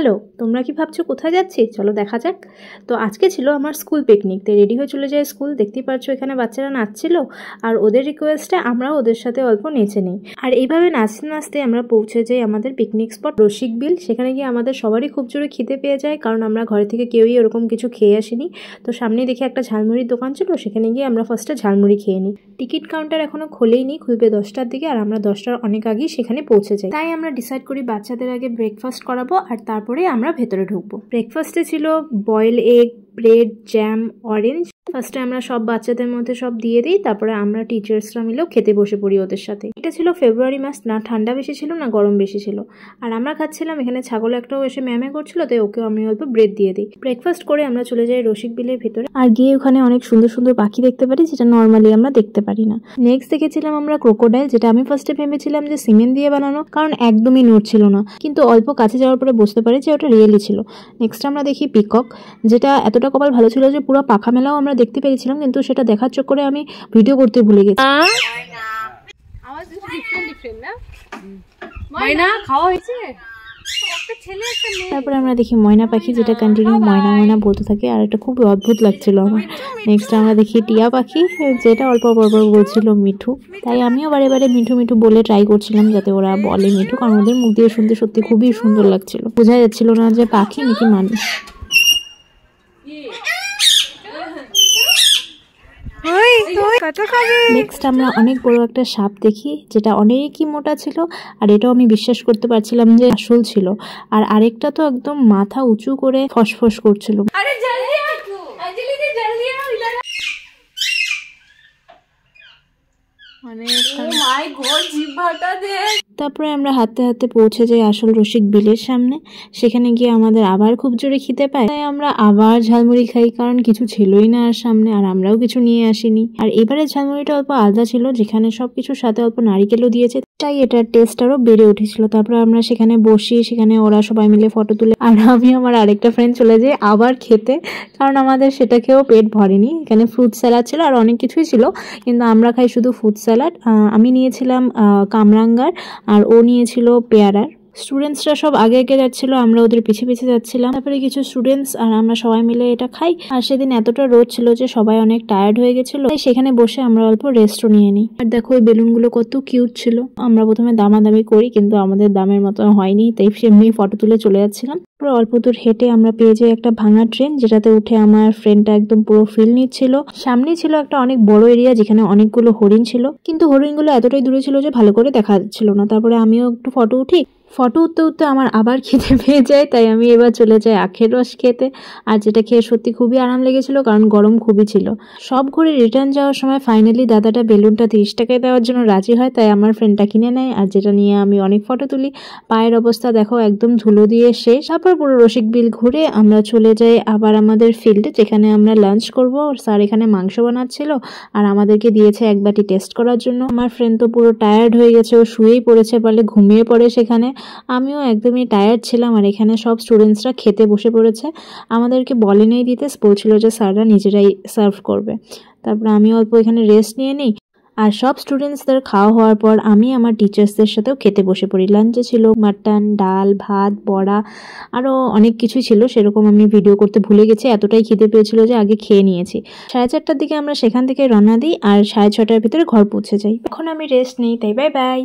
Hello, তোমরা কি ভাবছো কোথায় যাচ্ছি? চলো দেখা যাক। তো আজকে ছিল আমার স্কুল পিকনিক, তাই রেডি হয়ে চলে যায় স্কুল। দেখতেই পাচ্ছ এখানে বাচ্চারা নাচছিল, আর ওদের রিকোয়েস্টে আমরাও ওদের সাথে অল্প নেচে নিই। আর এইভাবে নাচতে নাচতে আমরা পৌঁছে যাই আমাদের পিকনিক স্পট রসিকবিল। সেখানে গিয়ে আমাদের সবারই খুব জোরে খিদে পেয়ে যায়, কারণ আমরা ঘরে থেকে কেউই ওরকম কিছু খেয়ে আসিনি। তো সামনে দেখে একটা ঝালমুড়ির দোকান ছিল, সেখানে গিয়ে আমরা ফার্স্টে ঝালমুড়ি খেয়ে নিই। টিকিট কাউন্টার এখনো খোলেইনি, খুলবে 10টার দিকে, আর আমরা 10টার অনেক আগেই সেখানে পৌঁছে যাই। তাই আমরা ডিসাইড করি বাচ্চাদের আগে ব্রেকফাস্ট করাবো, আর তারপরে আমরা ভেতরে ঢুকবো। ব্রেকফাস্টে ছিল boiled egg, bread, jam, orange. ফার্স্টে আমরা সব বাচ্চাদের মধ্যে সব দিয়ে দিই, তারপরে আমরা টিচার্সরা মিলেও খেতে বসে পড়ি ওদের সাথে। এটা ছিল ফেব্রুয়ারি মাস, না ঠান্ডা বেশি ছিল না গরম বেশি ছিল। আর আমরা খাচ্ছিলাম, এখানে ছাগল একটাও এসে ম্যামে করছিল, তাই ওকে আমি অল্প ব্রেড দিয়ে দিই। ব্রেকফাস্ট করে আমরা চলে যাই রসিকবিলের ভেতরে, আর গিয়ে ওখানে অনেক সুন্দর সুন্দর পাখি দেখতে পারি, যেটা নর্মালি আমরা দেখতে পারি না। নেক্সট দেখেছিলাম আমরা ক্রোকোডাইল, যেটা আমি ফার্স্টে ভেবেছিলাম যে সিমেন্ট দিয়ে বানানো, কারণ একদমই নড়ছিল না, কিন্তু অল্প কাছে যাওয়ার পরে বুঝতে পারি যে ওটা রিয়েলি ছিল। নেক্সট আমরা দেখি পিকক, যেটা এতটা কপাল ভালো ছিল যে পুরো পাখা মেলাও আমরা দেখতে পেয়েছিলাম, কিন্তু সেটা দেখার চক্করে আমি ভিডিও করতে ভুলে গেছি। তারপরে আমরা দেখি ময়না পাখি, যেটা কন্টিনিউ ময়না ময়না বলতে থাকে, আর এটা খুব অদ্ভুত লাগছিল আমার। নেক্সট আমরা দেখি টিয়া পাখি, যেটা অল্প পরপর বলছিল মিঠু, তাই আমিও বারে বারে মিঠু মিঠু বলে ট্রাই করছিলাম যাতে ওরা বলে মিঠু, কারণ ওদের মুখ দিয়ে শুনতে সত্যি খুবই সুন্দর লাগছিল, বোঝা যাচ্ছিল না যে পাখি নাকি মানুষ। নেক্সট আমরা অনেক বড় একটা সাপ দেখি, যেটা অনেকই মোটা ছিল, আর এটাও আমি বিশ্বাস করতে পারছিলাম যে আসল ছিল। আর আরেকটা তো একদম মাথা উঁচু করে ফসফস করছিল। তারপরে আমরা হাঁটতে হাঁটতে পৌঁছে যাই আসল রসিকবিলের সামনে। সেখানে গিয়ে আমাদের আবার খুব জোরে খিদে পায়, তাই আমরা আবার ঝালমুড়ি খাই, কারণ কিছু ছিলই না আর সামনে, আর আমরাও কিছু নিয়ে আসিনি। আর এবারে ঝালমুড়িটা অল্প আলাদা ছিল, যেখানে সবকিছুর সাথে অল্প নারিকেলও দিয়েছে, তাই এটার টেস্ট আরও বেড়ে উঠেছিল। তারপরে আমরা সেখানে বসি, সেখানে ওরা সবাই মিলে ফটো তুলে, আর আমি আমার আরেকটা ফ্রেন্ড চলে যাই আবার খেতে, কারণ আমাদের সেটা খেয়েও পেট ভরেনি। এখানে ফ্রুট স্যালাড ছিল আর অনেক কিছুই ছিল, কিন্তু আমরা খাই শুধু ফ্রুট স্যালাড। আমি নিয়েছিলাম কামরাঙ্গার, আর ও নিয়েছিল পেয়ারার। স্টুডেন্টসরা সব আগে আগে যাচ্ছিল, আমরা ওদের পিছে পিছে যাচ্ছিলাম। তারপরে কিছু স্টুডেন্টস আর আমরা সবাই মিলে এটা খাই। আর সেদিন এতটা রোদ ছিল যে সবাই অনেক টায়ার্ড হয়ে গেছিল, তাই সেখানে বসে আমরা অল্প রেস্টও নিয়ে নিই। আর দেখো ওই বেলুনগুলো কত কিউট ছিল। আমরা প্রথমে দামাদামি করি, কিন্তু আমাদের দামের মতো হয়নি, তাই সেমনি ফটো তুলে চলে যাচ্ছিলাম। পুরো অল্প দূর হেঁটে আমরা পেয়ে যাই একটা ভাঙা ট্রেন, যেটাতে উঠে আমার ফ্রেন্ডটা একদম পুরো ফিল নিচ্ছিল। সামনে ছিল একটা অনেক বড় এরিয়া, যেখানে অনেকগুলো হরিণ ছিল, কিন্তু হরিণগুলো এতটাই দূরে ছিল যে ভালো করে দেখা যাচ্ছিল না। তারপরে আমিও একটু ফটো উঠি। ফটো উঠতে উঠতে আমার আবার খিদে পেয়ে যায়, তাই আমি এবার চলে যাই আখের রস খেতে, আর যেটা খেয়ে সত্যি খুবই আরাম লেগেছিল, কারণ গরম খুবই ছিল। সব ঘুরে রিটার্ন যাওয়ার সময় ফাইনালি দাদাটা বেলুনটা 30 টাকায় দেওয়ার জন্য রাজি হয়, তাই আমার ফ্রেন্ডটা কিনে নেয়, আর যেটা নিয়ে আমি অনেক ফটো তুলি। পায়ের অবস্থা দেখো একদম ধুলো দিয়ে শেষ। তারপর পুরো রসিকবিল ঘুরে আমরা চলে যাই আবার আমাদের ফিল্ডে, যেখানে আমরা লাঞ্চ করব। স্যার এখানে মাংস বানাচ্ছিল, আর আমাদেরকে দিয়েছে এক বাটি টেস্ট করার জন্য। আমার ফ্রেন্ড তো পুরো টায়ার্ড হয়ে গেছে, ও শুয়েই পড়েছে, বলে ঘুমিয়ে পড়ে সেখানে। আমিও একদমই টায়ার্ড ছিলাম, আর এখানে সব স্টুডেন্টসরা খেতে বসে পড়েছে। আমাদেরকে বলেনি দিতে, বলছিল যে স্যাররা নিজেরাই সার্ভ করবে। তারপরে আমি অল্প এখানে রেস্ট নিয়ে নিই, আর সব স্টুডেন্টসদের খাওয়া হওয়ার পর আমি আমার টিচার্সদের সাথেও খেতে বসে পড়ি। লাঞ্চে ছিল মাটন, ডাল, ভাত, বড়া, আরও অনেক কিছুই ছিল, সেরকম আমি ভিডিও করতে ভুলে গেছি, এতটাই খিদে পেয়েছিল যে আগে খেয়ে নিয়েছি। 4:30টার দিকে আমরা সেখান থেকে রওনা দিই, আর 6:30টার ভিতরে ঘর পৌঁছে যাই। এখন আমি রেস্ট নেই, তাই বাই বাই।